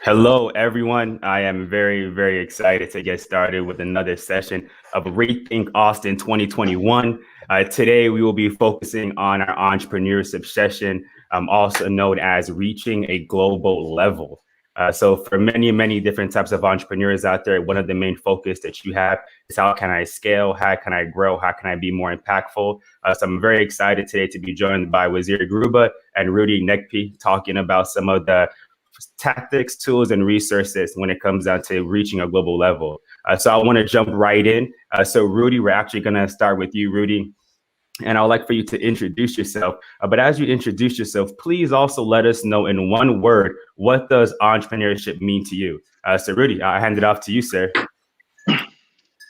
Hello, everyone. I am very, very excited to get started with another session of ReThink Austin 2021. Today, we will be focusing on our entrepreneurship session, also known as reaching a global level. So for many, many different types of entrepreneurs out there, one of the main focus that you have is how can I scale? How can I grow? How can I be more impactful? So I'm very excited today to be joined by Waziri Garuba and Rudi Ngnepi talking about some of the tactics, tools, and resources when it comes down to reaching a global level. So I want to jump right in. So Rudi, we're actually going to start with you, Rudi. And I'd like for you to introduce yourself. But as you introduce yourself, please also let us know in one word, what does entrepreneurship mean to you? So Rudi, I hand it off to you, sir.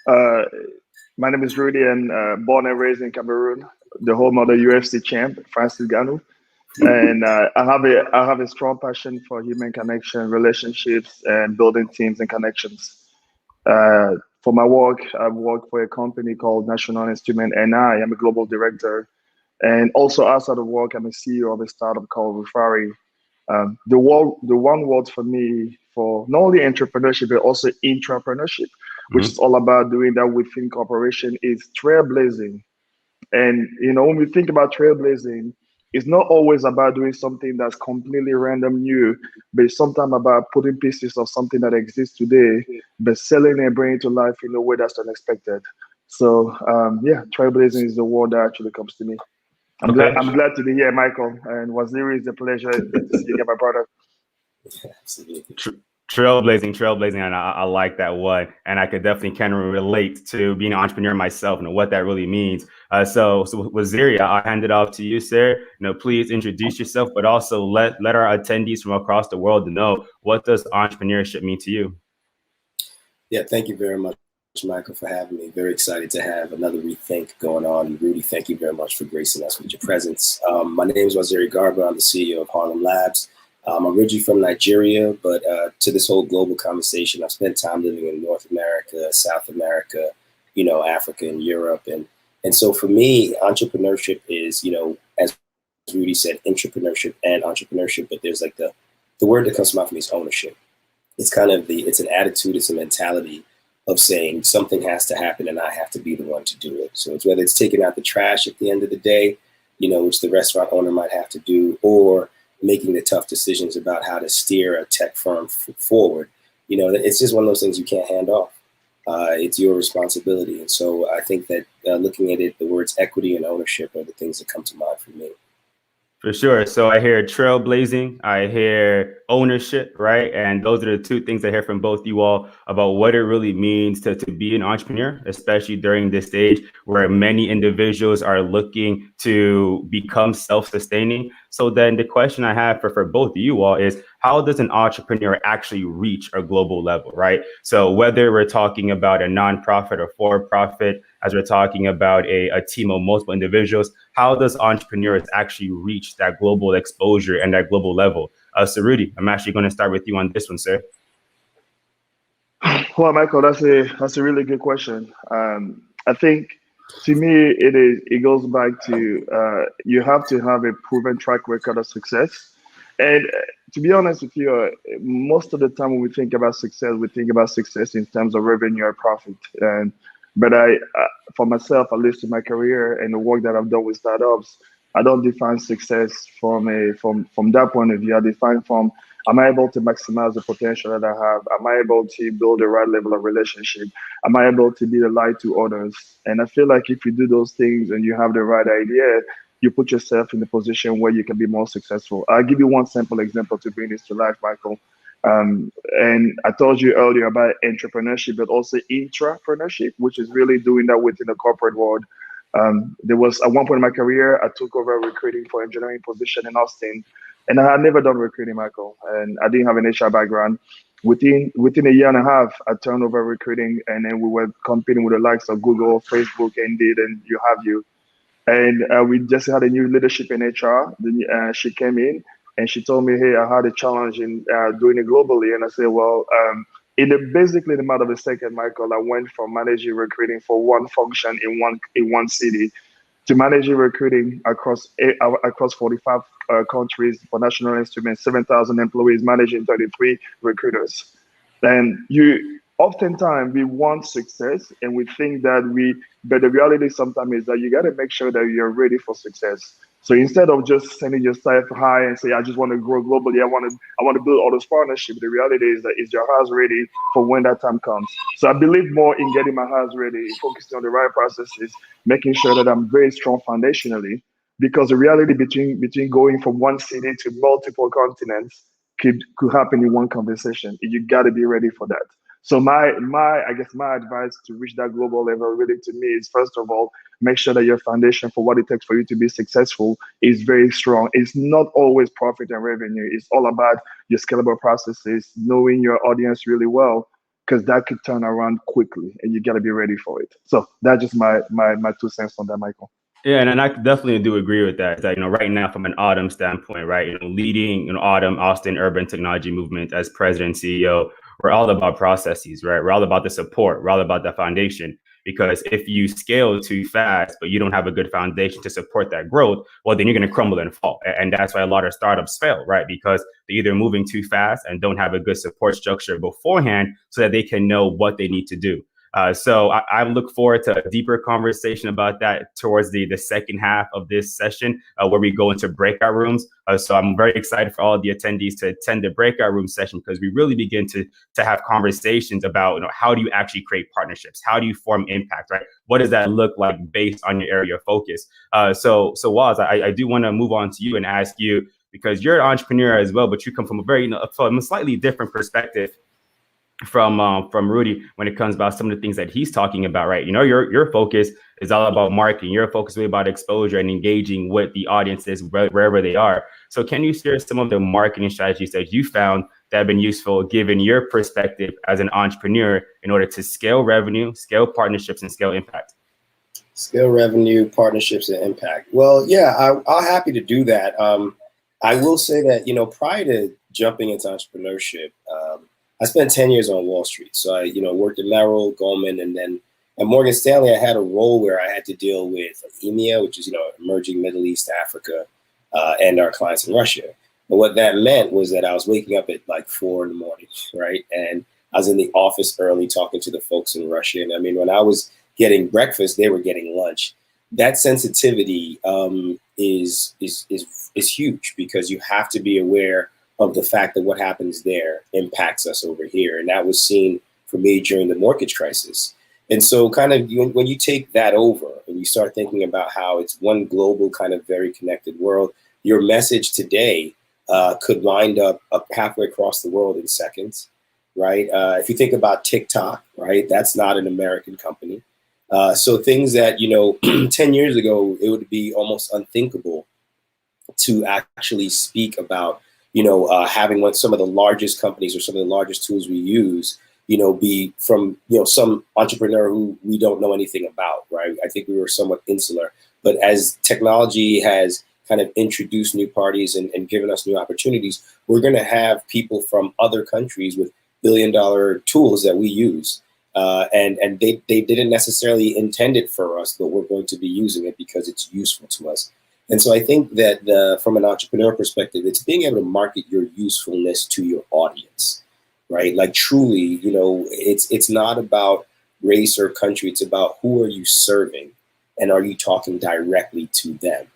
My name is Rudi, and born and raised in Cameroon, the home of the UFC champ, Francis Ngannou. And I have a strong passion for human connection, relationships, and building teams and connections. For my work, I've worked for a company called National Instrument, and I am a global director. And also outside of work, I'm a CEO of a startup called Refari. The one word for me for not only entrepreneurship but also intrapreneurship, which is all about doing that within corporation, is trailblazing. And when we think about trailblazing, it's not always about doing something that's completely random new, but it's sometimes about putting pieces of something that exists today, but selling and bringing it to life in a way that's unexpected. So trailblazing is the word that actually comes to me. I'm glad to be here, Michael, and Waziri. It's a pleasure to see you, my brother. Absolutely. Trailblazing, and I like that one. And I could definitely kind of relate to being an entrepreneur myself and what that really means. So Waziri, I'll hand it off to you, sir. Please introduce yourself, but also let our attendees from across the world know, what does entrepreneurship mean to you? Yeah, thank you very much, Michael, for having me. Very excited to have another ReThink going on. And Rudi, thank you very much for gracing us with your presence. My name is Waziri Garuba. I'm the CEO of Harlem Labs. I'm originally from Nigeria, but to this whole global conversation, I've spent time living in North America, South America, Africa and Europe. And so for me, entrepreneurship is, as Rudi said, intrapreneurship and entrepreneurship, but there's like the word that comes to mind for me is ownership. It's kind of it's an attitude, it's a mentality of saying something has to happen and I have to be the one to do it. So it's whether it's taking out the trash at the end of the day, which the restaurant owner might have to do, or making the tough decisions about how to steer a tech firm forward. It's just one of those things you can't hand off. It's your responsibility. And so I think that looking at it, the words equity and ownership are the things that come to mind for me. For sure. So I hear trailblazing, I hear ownership, right? And those are the two things I hear from both you all about what it really means to be an entrepreneur, especially during this stage where many individuals are looking to become self-sustaining. So then the question I have for both of you all is, how does an entrepreneur actually reach a global level, right? So whether we're talking about a nonprofit or for-profit, as we're talking about a team of multiple individuals, how does entrepreneurs actually reach that global exposure and that global level? So Rudi, I'm actually going to start with you on this one, sir. Well, Michael, that's a really good question. I think to me, it goes back to you have to have a proven track record of success. And to be honest with you, most of the time when we think about success in terms of revenue or profit. But for myself, at least in my career and the work that I've done with startups, I don't define success from that point of view. I define from, am I able to maximize the potential that I have? Am I able to build the right level of relationship? Am I able to be the light to others? And I feel like if you do those things and you have the right idea, you put yourself in a position where you can be more successful. I'll give you one simple example to bring this to life, Michael. And I told you earlier about entrepreneurship, but also intrapreneurship, which is really doing that within the corporate world. There was at one point in my career, I took over recruiting for engineering position in Austin, and I had never done recruiting, Michael, and I didn't have an HR background. Within a year and a half, I turned over recruiting, and then we were competing with the likes of Google, Facebook, Indeed, and you have you. And we just had a new leadership in HR. She came in and she told me, hey, I had a challenge in doing it globally. And I said, well, basically in a matter of a second, Michael, I went from managing recruiting for one function in one city. to managing recruiting across 45 countries for national instruments, 7,000 employees, managing 33 recruiters. And oftentimes we want success and we think that but the reality sometimes is that you got to make sure that you're ready for success. So instead of just sending yourself high and say, I just want to grow globally, I want to build all those partnerships, the reality is that is your house ready for when that time comes? So I believe more in getting my house ready, focusing on the right processes, making sure that I'm very strong foundationally, because the reality between going from one city to multiple continents could happen in one conversation. You got to be ready for that. So my advice to reach that global level really to me is, first of all, make sure that your foundation for what it takes for you to be successful is very strong. It's not always profit and revenue. It's all about your scalable processes, knowing your audience really well, because that could turn around quickly and you got to be ready for it. So that's just my 2 cents on that, Michael. Yeah, and I definitely do agree with that. That, right now, from an AUTM standpoint, right, leading AUTM, Austin Urban Technology Movement as president and CEO, we're all about processes, right? We're all about the support. We're all about the foundation. Because if you scale too fast, but you don't have a good foundation to support that growth, well, then you're going to crumble and fall. And that's why a lot of startups fail, right? Because they're either moving too fast and don't have a good support structure beforehand so that they can know what they need to do. So I look forward to a deeper conversation about that towards the second half of this session, where we go into breakout rooms. So I'm very excited for all of the attendees to attend the breakout room session, because we really begin to have conversations about how do you actually create partnerships? How do you form impact, right? What does that look like based on your area of focus? So Waz, I do want to move on to you and ask you, because you're an entrepreneur as well, but you come from from a slightly different perspective from Rudi when it comes about some of the things that he's talking about, right? Your focus is all about marketing. Your focus is really about exposure and engaging with the audiences wherever they are. So can you share some of the marketing strategies that you found that have been useful given your perspective as an entrepreneur in order to scale revenue, scale partnerships, and scale impact? Scale revenue, partnerships, and impact. Well, yeah, I'm happy to do that. I will say that, prior to jumping into entrepreneurship, I spent 10 years on Wall Street. So I, worked at Merrill, Goldman, and then at Morgan Stanley, I had a role where I had to deal with EMEA, which is, emerging Middle East, Africa, and our clients in Russia. But what that meant was that I was waking up at like 4 a.m, right? And I was in the office early talking to the folks in Russia. And I mean, when I was getting breakfast, they were getting lunch. That sensitivity is huge, because you have to be aware of the fact that what happens there impacts us over here. And that was seen for me during the mortgage crisis. And so kind of when you take that over and you start thinking about how it's one global kind of very connected world, your message today could wind up halfway across the world in seconds, right? If you think about TikTok, right, that's not an American company. So things that, 10 years ago, it would be almost unthinkable to actually speak about, having some of the largest companies or some of the largest tools we use, be from, some entrepreneur who we don't know anything about, right? I think we were somewhat insular. But as technology has kind of introduced new parties and given us new opportunities, we're going to have people from other countries with billion-dollar tools that we use. And they didn't necessarily intend it for us, but we're going to be using it because it's useful to us. And so I think that from an entrepreneur perspective, it's being able to market your usefulness to your audience, right? Like truly, it's not about race or country. It's about who are you serving, and are you talking directly to them,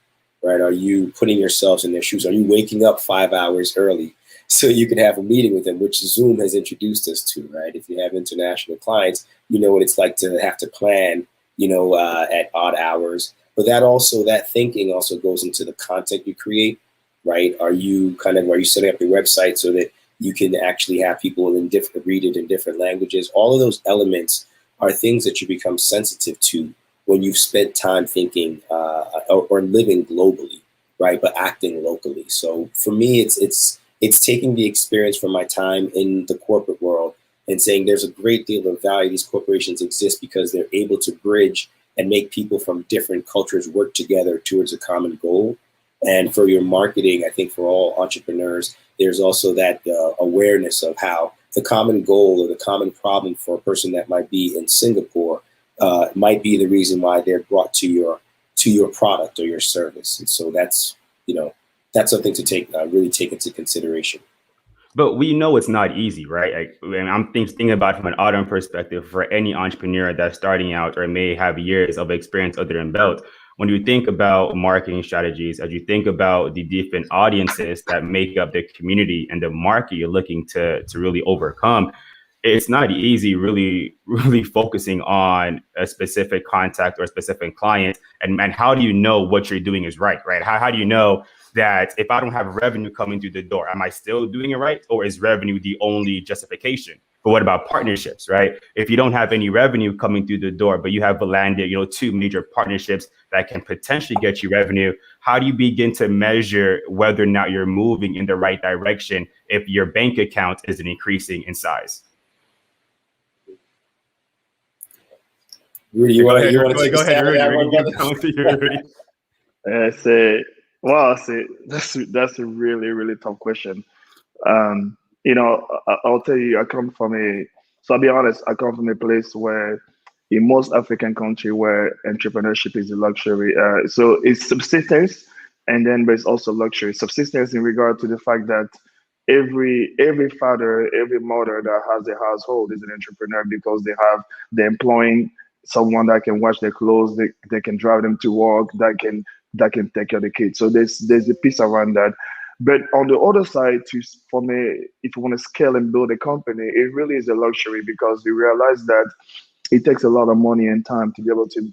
right? Are you putting yourselves in their shoes? Are you waking up 5 hours early so you can have a meeting with them, which Zoom has introduced us to, right? If you have international clients, you know what it's like to have to plan, at odd hours. But that thinking also goes into the content you create, right? Are you setting up your website so that you can actually have people read it in different languages? All of those elements are things that you become sensitive to when you've spent time thinking or living globally, right? But acting locally. So for me, it's taking the experience from my time in the corporate world and saying there's a great deal of value. These corporations exist because they're able to bridge and make people from different cultures work together towards a common goal. And for your marketing, I think for all entrepreneurs, there's also that awareness of how the common goal or the common problem for a person that might be in Singapore might be the reason why they're brought to to your product or your service. And so that's, that's something to really take into consideration. But we know it's not easy, right? And I'm thinking about it from an autumn perspective for any entrepreneur that's starting out or may have years of experience under their belt. When you think about marketing strategies, as you think about the different audiences that make up the community and the market you're looking to really overcome, it's not easy really focusing on a specific contact or a specific client. And how do you know what you're doing is right? How do you know that if I don't have revenue coming through the door, am I still doing it right? Or is revenue the only justification? But what about partnerships, right? If you don't have any revenue coming through the door, but you have landed, 2 major partnerships that can potentially get you revenue, how do you begin to measure whether or not you're moving in the right direction if your bank account isn't increasing in size? Rudi, go ahead, Rudi. That's a really, really tough question. I'll tell you, I'll be honest, I come from a place where in most African country where entrepreneurship is a luxury. So it's subsistence, and then there's also luxury. Subsistence in regard to the fact that every father, every mother that has a household is an entrepreneur because they're employing someone that can wash their clothes, they can drive them to work, that can take care of the kids. So there's a piece around that. But on the other side, for me, if you want to scale and build a company, it really is a luxury because you realize that it takes a lot of money and time to be able to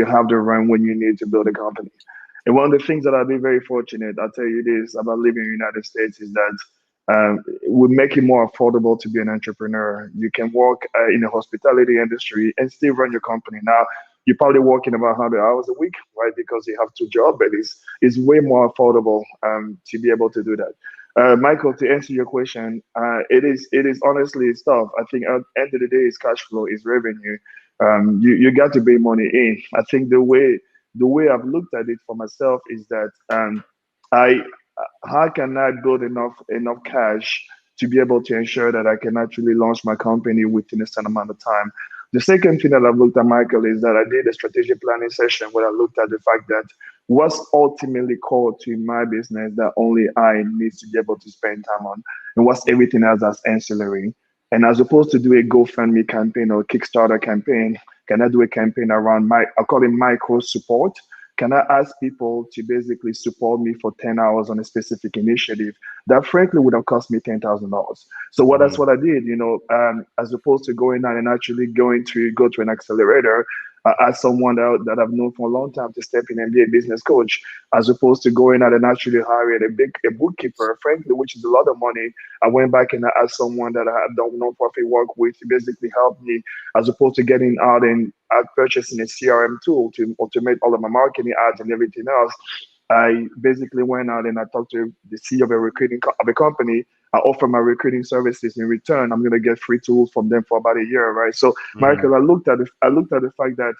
have the run when you need to build a company. And one of the things that I've been very fortunate, I'll tell you this about living in the United States, is that we make it more affordable to be an entrepreneur. You can work in the hospitality industry and still run your company. Now, you're probably working about 100 hours a week, right? Because you have 2 jobs, but it's way more affordable to be able to do that. Michael, to answer your question, it is honestly tough. I think at the end of the day, it's cash flow, is revenue. You got to bring money in. I think the way I've looked at it for myself is that how can I build enough cash to be able to ensure that I can actually launch my company within a certain amount of time? The second thing that I've looked at, Michael, is that I did a strategic planning session where I looked at the fact that what's ultimately core to my business that only I need to be able to spend time on, and what's everything else that's ancillary. And as opposed to do a GoFundMe campaign or Kickstarter campaign, can I do a campaign around I call it micro support? Can I ask people to basically support me for 10 hours on a specific initiative that frankly would have cost me $10,000? So that's what I did, as opposed to going out and actually go to an accelerator, as someone that I've known for a long time to step in and be a business coach, as opposed to going out and actually hiring a bookkeeper, frankly, which is a lot of money. I went back and I asked someone that I have done non-profit work with to basically help me, as opposed to getting out and purchasing a CRM tool to automate all of my marketing ads and everything else. I basically went out and I talked to the CEO of a company. I offer my recruiting services. In return, I'm going to get free tools from them for about a year, right? So, Michael, I looked at the fact that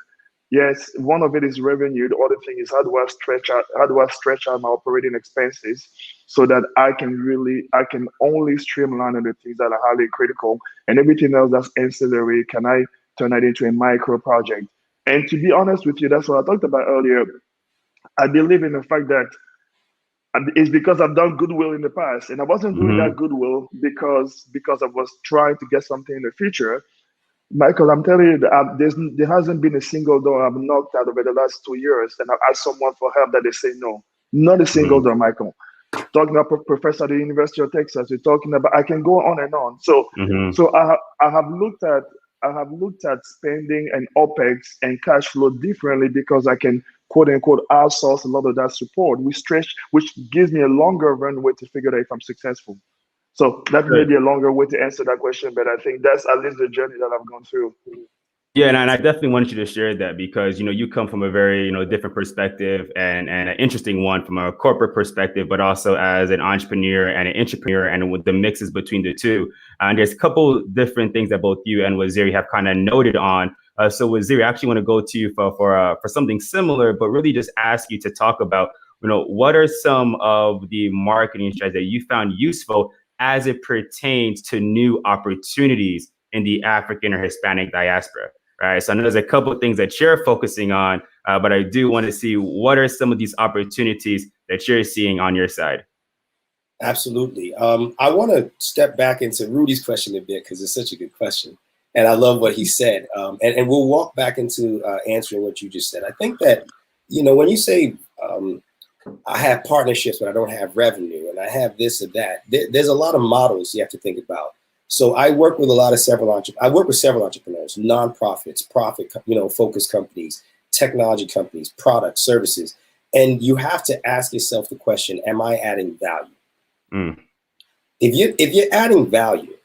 yes, one of it is revenue. The other thing is how do I stretch out my operating expenses so that I can only streamline the things that are highly critical, and everything else that's ancillary, can I turn that into a micro project? And to be honest with you, that's what I talked about earlier. I believe in the fact that it's because I've done goodwill in the past, and I wasn't doing that goodwill because I was trying to get something in the future. Michael, I'm telling you that there hasn't been a single door I've knocked out over the last 2 years, and I've asked someone for help that they say no. Not a single door, Michael. Talking about professor at the University of Texas, we're talking about, I can go on and on. So I have looked at spending and OPEX and cash flow differently because I can quote unquote outsource a lot of that support, which gives me a longer runway to figure out if I'm successful. So that may be a longer way to answer that question, but I think that's at least the journey that I've gone through. Yeah, and I definitely wanted you to share that because, you come from a very, different perspective and an interesting one from a corporate perspective, but also as an entrepreneur and an entrepreneur and with the mixes between the two. And there's a couple different things that both you and Waziri have kind of noted on. So Waziri, I actually want to go to you for something similar, but really just ask you to talk about, what are some of the marketing strategies that you found useful as it pertains to new opportunities in the African or Hispanic diaspora? Right. So I know there's a couple of things that you're focusing on but I do want to see what are some of these opportunities that you're seeing on your side. Absolutely. I want to step back into Rudi's question a bit because it's such a good question. And I love what he said. And we'll walk back into answering what you just said. I think that, when you say I have partnerships, but I don't have revenue, and I have this or that, there's a lot of models you have to think about. So I work with several entrepreneurs, nonprofits, profit, focused companies, technology companies, products, services. And you have to ask yourself the question, am I adding value? Mm. If you're adding value,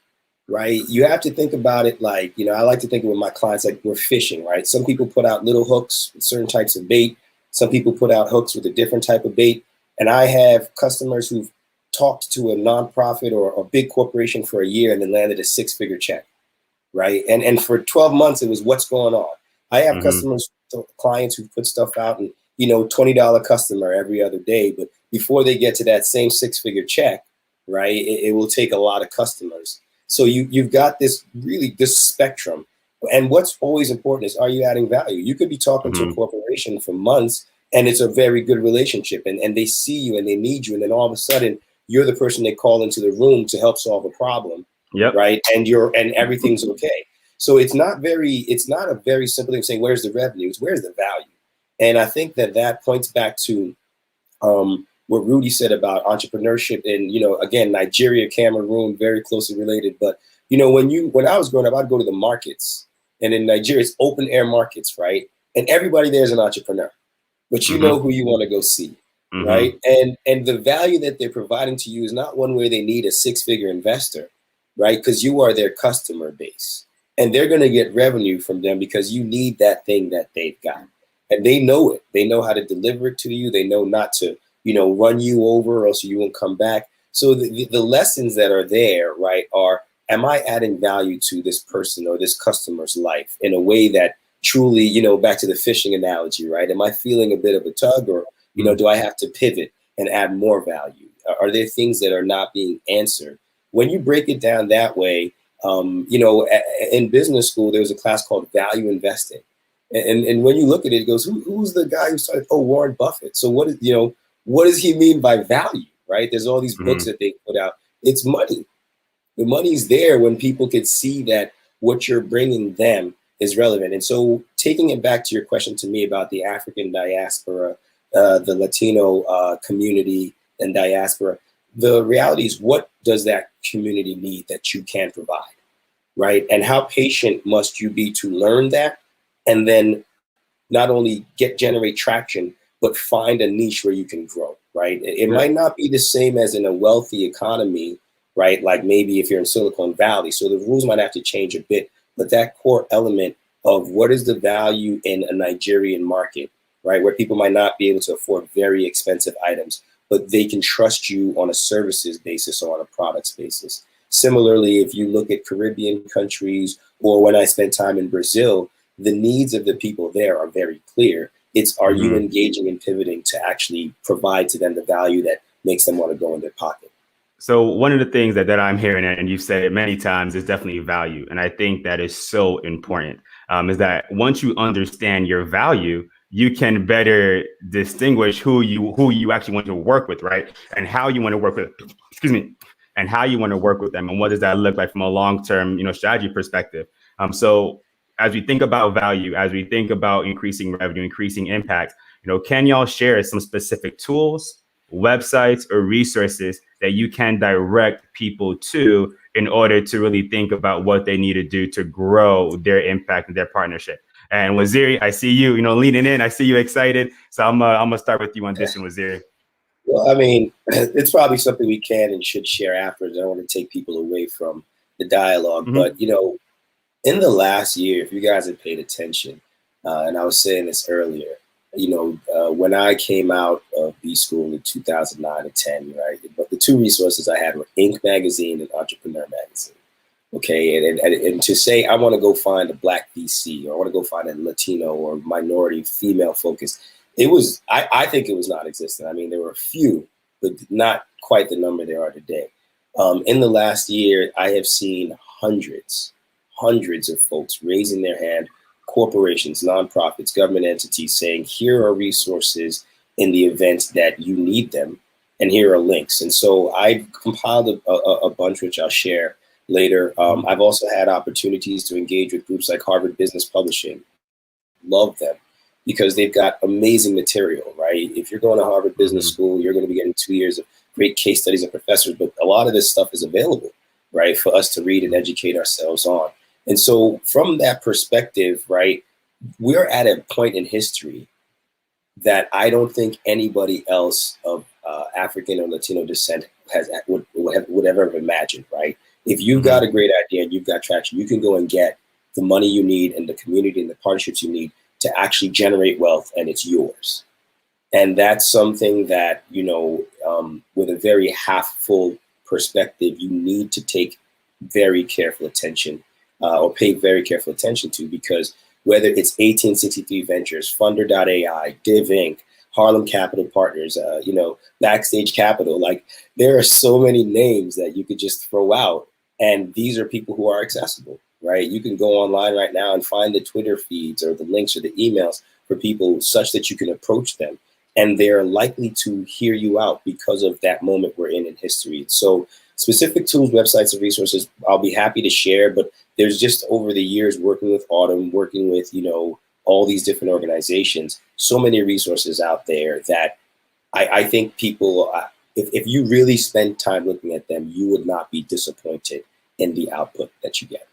right, you have to think about it like, I like to think with my clients like we're fishing, right? Some people put out little hooks with certain types of bait. Some people put out hooks with a different type of bait. And I have customers who've talked to a nonprofit or a big corporation for a year and then landed a 6-figure check, right? And for 12 months, it was what's going on. I have customers, clients who put stuff out and, $20 customer every other day. But before they get to that same 6-figure check, right, it will take a lot of customers. So you've got this spectrum. And what's always important is, are you adding value? You could be talking to a corporation for months and it's a very good relationship and they see you and they need you. And then all of a sudden you're the person they call into the room to help solve a problem. Yep. Right. And everything's okay. So it's not a very simple thing of saying, where's the revenue? It's where's the value? And I think that points back to what Rudi said about entrepreneurship and, again, Nigeria, Cameroon, very closely related. But, when I was growing up, I'd go to the markets, and in Nigeria, it's open air markets, right? And everybody there is an entrepreneur, but you know who you want to go see, right? And the value that they're providing to you is not one where they need a 6-figure investor, right? Because you are their customer base, and they're going to get revenue from them because you need that thing that they've got. And they know it. They know how to deliver it to you. They know not to, run you over or else you won't come back. So the lessons that are there, right, are, am I adding value to this person or this customer's life in a way that truly, back to the fishing analogy, right? Am I feeling a bit of a tug or, do I have to pivot and add more value? Are there things that are not being answered? When you break it down that way, in business school, there was a class called value investing. And when you look at it, it goes, who's the guy who started? Oh, Warren Buffett. So what does he mean by value, right? There's all these books that they put out. It's money. The money's there when people can see that what you're bringing them is relevant. And so taking it back to your question to me about the African diaspora, the Latino community and diaspora, the reality is, what does that community need that you can provide, right? And how patient must you be to learn that? And then not only generate traction, but find a niche where you can grow, right? It might not be the same as in a wealthy economy, right? Like maybe if you're in Silicon Valley. So the rules might have to change a bit, but that core element of what is the value in a Nigerian market, right? Where people might not be able to afford very expensive items, but they can trust you on a services basis or on a products basis. Similarly, if you look at Caribbean countries, or when I spent time in Brazil, the needs of the people there are very clear. It's, are you engaging and pivoting to actually provide to them the value that makes them want to go in their pocket? So one of the things that I'm hearing, and you've said it many times, is definitely value. And I think that is so important, is that once you understand your value, you can better distinguish who you actually want to work with, right? And how you want to work with, and how you want to work with them. And what does that look like from a long-term, strategy perspective? So as we think about value, as we think about increasing revenue, increasing impact, can y'all share some specific tools, websites, or resources that you can direct people to in order to really think about what they need to do to grow their impact and their partnership? And Waziri, I see you, leaning in. I see you excited. So I'm gonna start with you on this one, Waziri. Well, I mean, it's probably something we can and should share afterwards. I don't want to take people away from the dialogue, but in the last year, if you guys had paid attention, and I was saying this earlier, when I came out of B school in 2009 and 10, right? But the two resources I had were Inc. magazine and Entrepreneur magazine. Okay, and to say I want to go find a Black VC, or I want to go find a Latino or minority female focus, I think it was non-existent. I mean, there were a few, but not quite the number there are today. In the last year, I have seen hundreds of folks raising their hand, corporations, nonprofits, government entities saying, here are resources in the event that you need them, and here are links. And so I've compiled a bunch, which I'll share later. I've also had opportunities to engage with groups like Harvard Business Publishing. Love them because they've got amazing material, right? If you're going to Harvard Business School, you're going to be getting 2 years of great case studies of professors, but a lot of this stuff is available, right, for us to read and educate ourselves on. And so from that perspective, right, we're at a point in history that I don't think anybody else of African or Latino descent would ever have imagined, right? If you've got a great idea and you've got traction, you can go and get the money you need and the community and the partnerships you need to actually generate wealth, and it's yours. And that's something that, you know, with a very half full perspective, you need to take very careful attention or pay very careful attention to, because whether it's 1863 Ventures, Funder.ai, Div Inc., Harlem Capital Partners, you know, Backstage Capital, like there are so many names that you could just throw out. And these are people who are accessible, right? You can go online right now and find the Twitter feeds or the links or the emails for people such that you can approach them. And they're likely to hear you out because of that moment we're in history. So specific tools, websites, and resources, I'll be happy to share, but there's just over the years working with Autumn, working with, you know, all these different organizations, so many resources out there that I think people, if you really spend time looking at them, you would not be disappointed in the output that you get.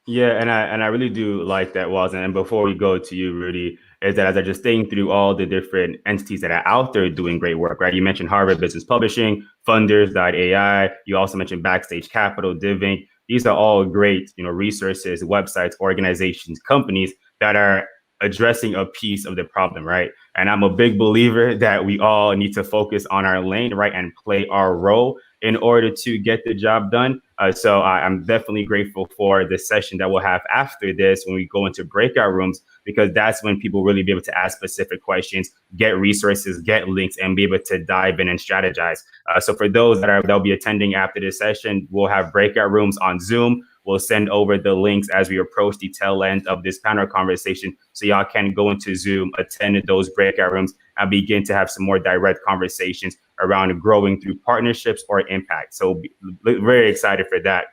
Yeah, and I really do like that, Waz. And before we go to you, Rudi, is that as I just think through all the different entities that are out there doing great work, right? You mentioned Harvard Business Publishing, Funders.ai. You also mentioned Backstage Capital, Div Inc. These are all great, you know, resources, websites, organizations, companies that are addressing a piece of the problem, right? And I'm a big believer that we all need to focus on our lane, right, and play our role in order to get the job done. So I'm definitely grateful for the session that we'll have after this when we go into breakout rooms, because that's when people really be able to ask specific questions, get resources, get links, and be able to dive in and strategize. So for those that'll be attending after this session, we'll have breakout rooms on Zoom. We'll send over the links as we approach the tail end of this panel conversation, so y'all can go into Zoom, attend those breakout rooms, and begin to have some more direct conversations around growing through partnerships or impact. So very excited for that.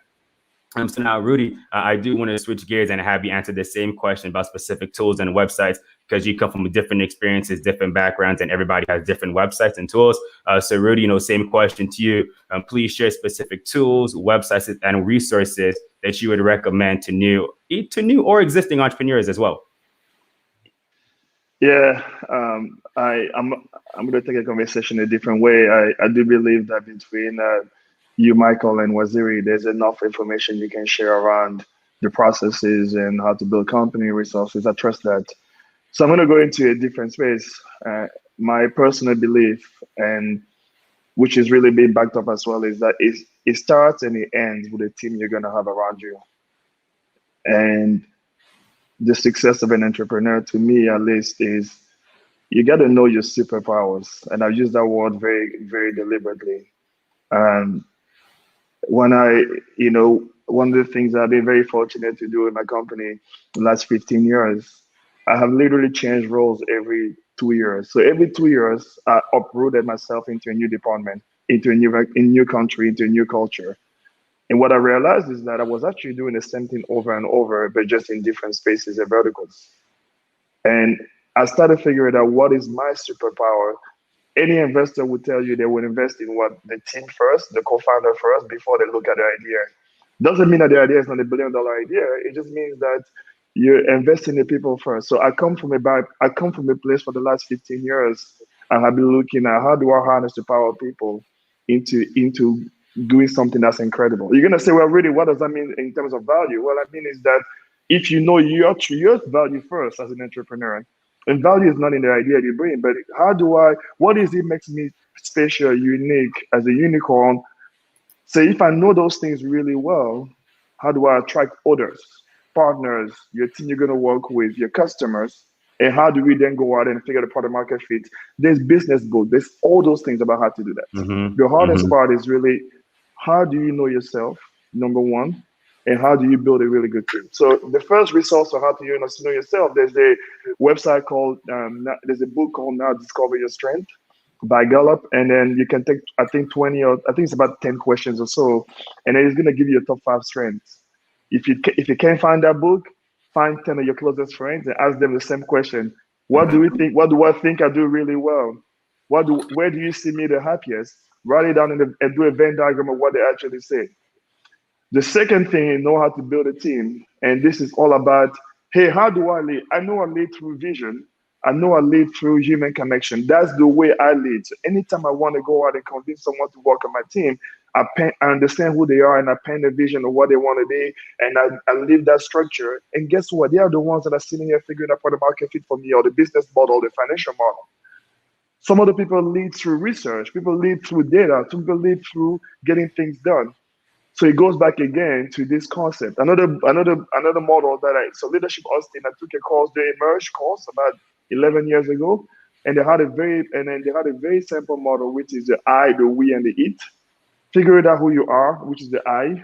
So now, Rudi, I do want to switch gears and have you answer the same question about specific tools and websites, because you come from different experiences, different backgrounds, and everybody has different websites and tools. So Rudi, you know, same question to you. Please share specific tools, websites, and resources that you would recommend to new or existing entrepreneurs as well. Yeah, I'm going to take a conversation a different way. I do believe that between you, Michael, and Waziri, there's enough information you can share around the processes and how to build company resources. I trust that. So I'm going to go into a different space. My personal belief, and which is really being backed up as well, is that it starts and it ends with the team you're going to have around you. And the success of an entrepreneur, to me at least, is you got to know your superpowers. And I use that word very, very deliberately. One of the things I've been very fortunate to do in my company the last 15 years, I have literally changed roles every 2 years. So every 2 years, I uprooted myself into a new department, into a new country, into a new culture. And what I realized is that I was actually doing the same thing over and over, but just in different spaces and verticals. And I started figuring out what is my superpower. Any investor would tell you they would invest in what? The team first, the co-founder first, before they look at the idea. Doesn't mean that the idea is not $1 billion idea. It just means that you invest in the people first. So I come from a place for the last 15 years, and I've been looking at how do I harness the power of people into doing something that's incredible. You're gonna say, well, really, what does that mean in terms of value? Well, I mean is that if you know your value first as an entrepreneur, and value is not in the idea you bring, but what is it makes me special, unique as a unicorn? So if I know those things really well, how do I attract others, partners, your team you're gonna work with, your customers, and how do we then go out and figure the product market fit? There's business goals, there's all those things about how to do that. The hardest part is really, how do you know yourself, number one? and how do you build a really good team. So the first resource on how to know yourself, there's a website called, there's a book called Now Discover Your Strength by Gallup, and then you can take, I think 20 or I think it's about 10 questions or so, and then it's gonna give you your top 5 strengths. If you can't find that book, find 10 of your closest friends and ask them the same question. What do we think? What do I think I do really well? Where do you see me the happiest? Write it down and do a Venn diagram of what they actually say. The second thing is know how to build a team. And this is all about, hey, how do I lead? I know I lead through vision. I know I lead through human connection. That's the way I lead. So anytime I want to go out and convince someone to work on my team, I understand who they are and I paint a vision of what they want to be, and I live that structure. And guess what? They are the ones that are sitting here figuring out what the market fit for me, or the business model, the financial model. Some other people lead through research. People lead through data. Some people lead through getting things done. So it goes back again to this concept. Another model so Leadership Austin, I took a course, the Emerge course, about 11 years ago, and they had a very simple model, which is the I, the we, and the it. Figure it out who you are, which is the I.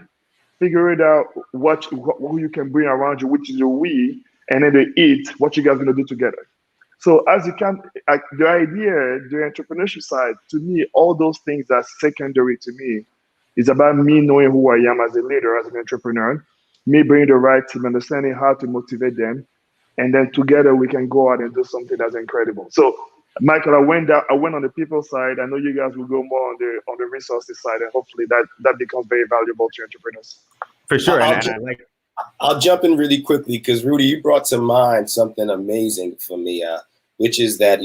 Figure it out who you can bring around you, which is the we, and then the it, what you guys gonna do together. So as you can, the idea, the entrepreneurship side, to me, all those things are secondary to me. It's about me knowing who I am as a leader, as an entrepreneur, me bringing the right team, understanding how to motivate them, and then together we can go out and do something that's incredible. So, Michael, I went on the people side. I know you guys will go more on the resources side, and hopefully that becomes very valuable to entrepreneurs. For sure. I'll jump in really quickly because Rudi, you brought to mind something amazing for me, which is that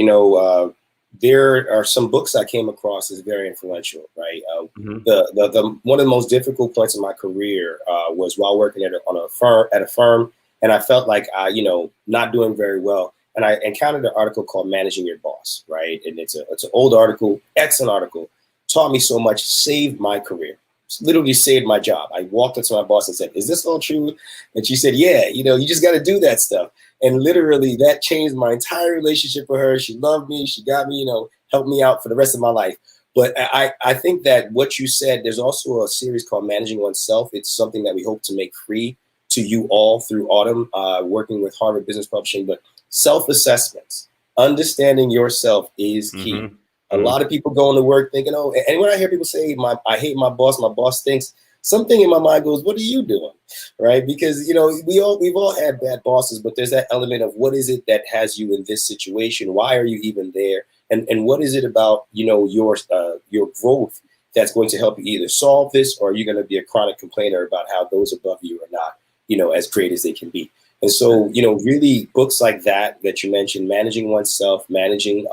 there are some books I came across as very influential, right? The one of the most difficult points in my career was while working at a firm, and I felt like not doing very well. And I encountered an article called "Managing Your Boss," right? And it's an old article, excellent article, taught me so much, saved my career, literally saved my job. I walked up to my boss and said, "Is this all true?" And she said, "Yeah, you just got to do that stuff." And literally that changed my entire relationship with her. She loved me. She got me, helped me out for the rest of my life. But I think that what you said, there's also a series called Managing Oneself. It's something that we hope to make free to you all through Autumn, working with Harvard Business Publishing. But self-assessments, understanding yourself is key. A lot of people go into work thinking, and when I hear people say, I hate my boss thinks, something in my mind goes, what are you doing? Right? Because, we've all had bad bosses, but there's that element of what is it that has you in this situation? Why are you even there? And what is it about, your growth that's going to help you either solve this, or are you going to be a chronic complainer about how those above you are not, as great as they can be? And so, really books like that you mentioned, Managing Oneself, Managing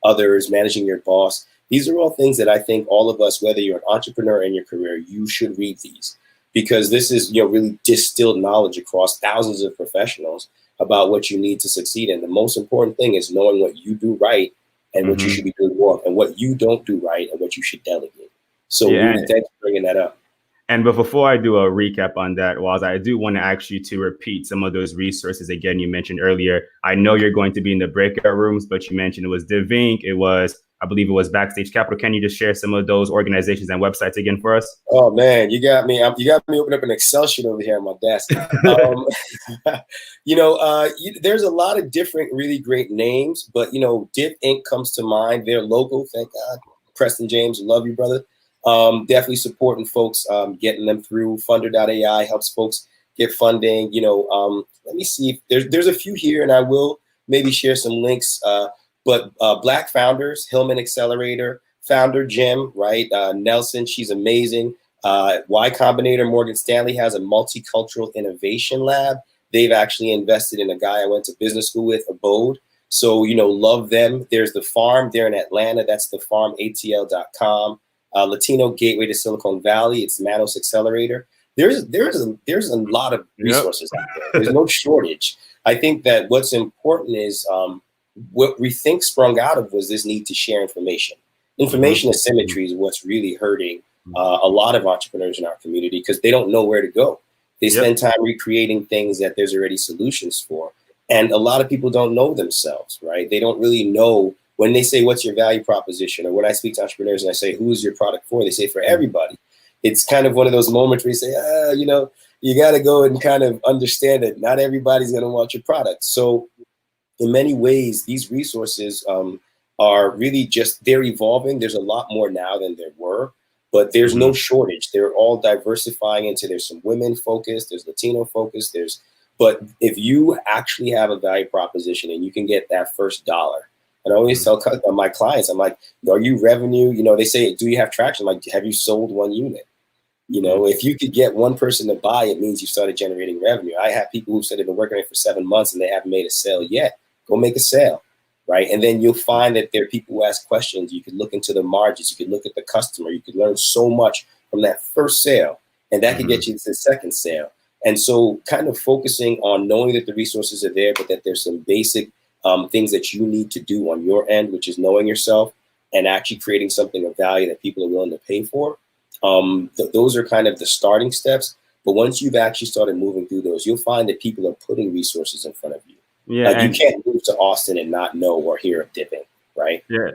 Others, Managing Your Boss, these are all things that I think all of us, whether you're an entrepreneur in your career, you should read these, because this is, really distilled knowledge across thousands of professionals about what you need to succeed. And the most important thing is knowing what you do right and what you should be doing wrong, and what you don't do right and what you should delegate. So Rudi, thanks for bringing that up. And but before I do a recap on that, Waz, I do want to ask you to repeat some of those resources again you mentioned earlier. I know you're going to be in the breakout rooms, but you mentioned it was DeVink, I believe it was Backstage Capital. Can you just share some of those organizations and websites again for us? Oh man, you got me open up an Excel sheet over here on my desk. There's a lot of different really great names, but Div Inc. comes to mind. They're local, thank God. Preston James, love you, brother. Definitely supporting folks, getting them through. Funder.ai helps folks get funding. Let me see if there's a few here, and I will maybe share some links. But Black Founders, Hillman Accelerator, Founder Jim, right? Nelson, she's amazing. Y Combinator, Morgan Stanley has a multicultural innovation lab. They've actually invested in a guy I went to business school with, Abode. So, love them. There's The Farm, they're in Atlanta. That's thefarmatl.com. Latino Gateway to Silicon Valley, it's Manos Accelerator. There's a lot of resources out there. There's no shortage. I think that what's important is what ReThink sprung out of was this need to share information. Information asymmetry is what's really hurting a lot of entrepreneurs in our community, because they don't know where to go. They spend time recreating things that there's already solutions for. And a lot of people don't know themselves, right? They don't really know. When they say, what's your value proposition? Or when I speak to entrepreneurs and I say, who's your product for? They say, for everybody. It's kind of one of those moments where you say, you got to go and kind of understand that not everybody's going to want your product. So in many ways, these resources are really just, they're evolving. There's a lot more now than there were, but there's no shortage. They're all diversifying into, there's some women focused, there's Latino focused, but if you actually have a value proposition and you can get that first dollar, and I always tell my clients, I'm like, are you revenue? You know, they say, do you have traction? I'm like, have you sold one unit? You know, if you could get one person to buy, it means you started generating revenue. I have people who said they've been working on it for 7 months and they haven't made a sale yet. Go make a sale, right? And then you'll find that there are people who ask questions. You could look into the margins. You could look at the customer. You could learn so much from that first sale, and that could get you to the second sale. And so kind of focusing on knowing that the resources are there, but that there's some basic things that you need to do on your end, which is knowing yourself and actually creating something of value that people are willing to pay for. Those are kind of the starting steps. But once you've actually started moving through those, you'll find that people are putting resources in front of you. Yeah, like you can't move to Austin and not know or hear of dipping, right? Yeah.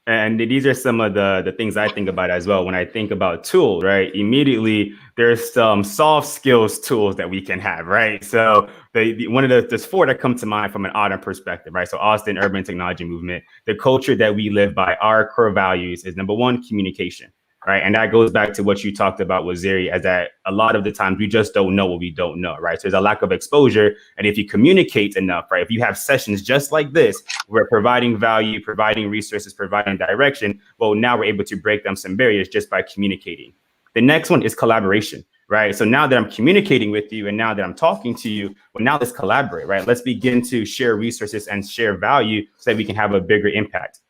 And these are some of the things I think about as well when I think about tools, right? Immediately, there's some soft skills tools that we can have, right? So one of there's four that come to mind from an Austin perspective, right? So Austin Urban Technology Movement, the culture that we live by, our core values is number one, communication, right? And that goes back to what you talked about, Waziri, as that a lot of the times we just don't know what we don't know, right? So there's a lack of exposure. And if you communicate enough, right? If you have sessions just like this, we're providing value, providing resources, providing direction. Well, now we're able to break down some barriers just by communicating. The next one is collaboration, right? So now that I'm communicating with you and now that I'm talking to you, well, now let's collaborate, right? Let's begin to share resources and share value so that we can have a bigger impact.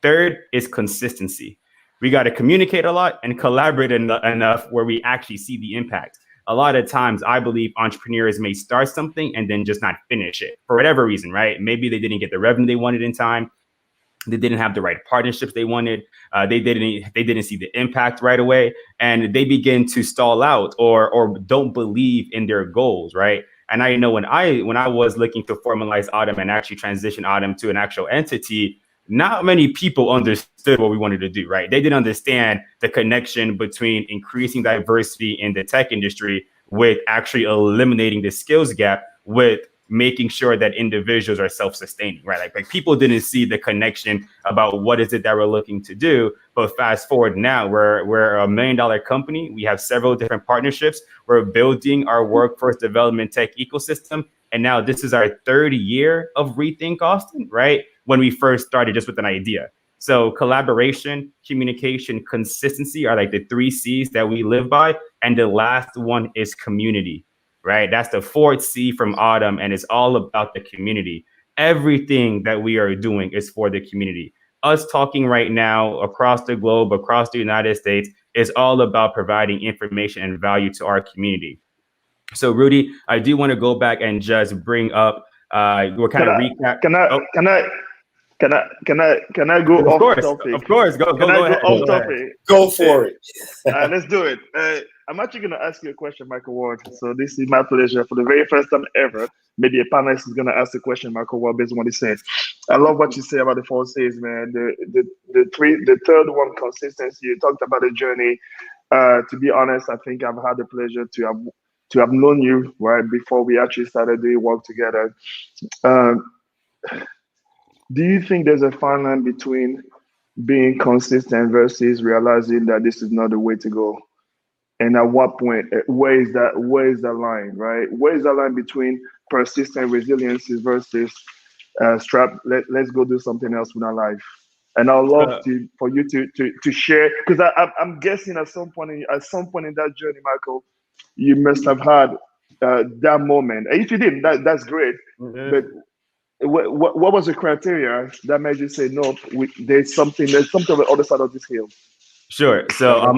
Third is consistency. We got to communicate a lot and collaborate enough where we actually see the impact. A lot of times, I believe entrepreneurs may start something and then just not finish it for whatever reason, right? Maybe they didn't get the revenue they wanted in time. They didn't have the right partnerships they wanted. They didn't see the impact right away, and they begin to stall out or don't believe in their goals, right? And I know when I was looking to formalize AUTM and actually transition AUTM to an actual entity, not many people understood what we wanted to do, right? They didn't understand the connection between increasing diversity in the tech industry with actually eliminating the skills gap with making sure that individuals are self-sustaining, right? Like people didn't see the connection about what is it that we're looking to do. But fast forward now, we're a $1 million company. We have several different partnerships. We're building our workforce development tech ecosystem. And now this is our third year of ReThink Austin, right? When we first started just with an idea. So collaboration, communication, consistency are like the 3 C's that we live by. And the last one is community, right? That's the fourth C from AUTM, and it's all about the community. Everything that we are doing is for the community. Us talking right now across the globe, across the United States, is all about providing information and value to our community. So Rudi, I do want to go back and just bring up, we're kind of recap. Can I go off topic? Of course, go ahead. Off topic? Go for it. Let's do it. I'm actually going to ask you a question, Michael Ward. So this is my pleasure. For the very first time ever, maybe a panelist is going to ask the question, Michael Ward, based on what he said. I love what you say about the 4 C's, man. The third one, consistency. You talked about the journey. To be honest, I think I've had the pleasure to have known you right before we actually started doing work together. Do you think there's a fine line between being consistent versus realizing that this is not the way to go? And at what point, where is that line, right? Where is that line between persistent resiliency versus let's go do something else with our life? And I'd love for you to share, because I'm guessing at some point in that journey, Michael, you must have had that moment. And if you didn't, that's great. Mm-hmm. But what was the criteria that made you say no? There's something on the other side of this hill. Sure. So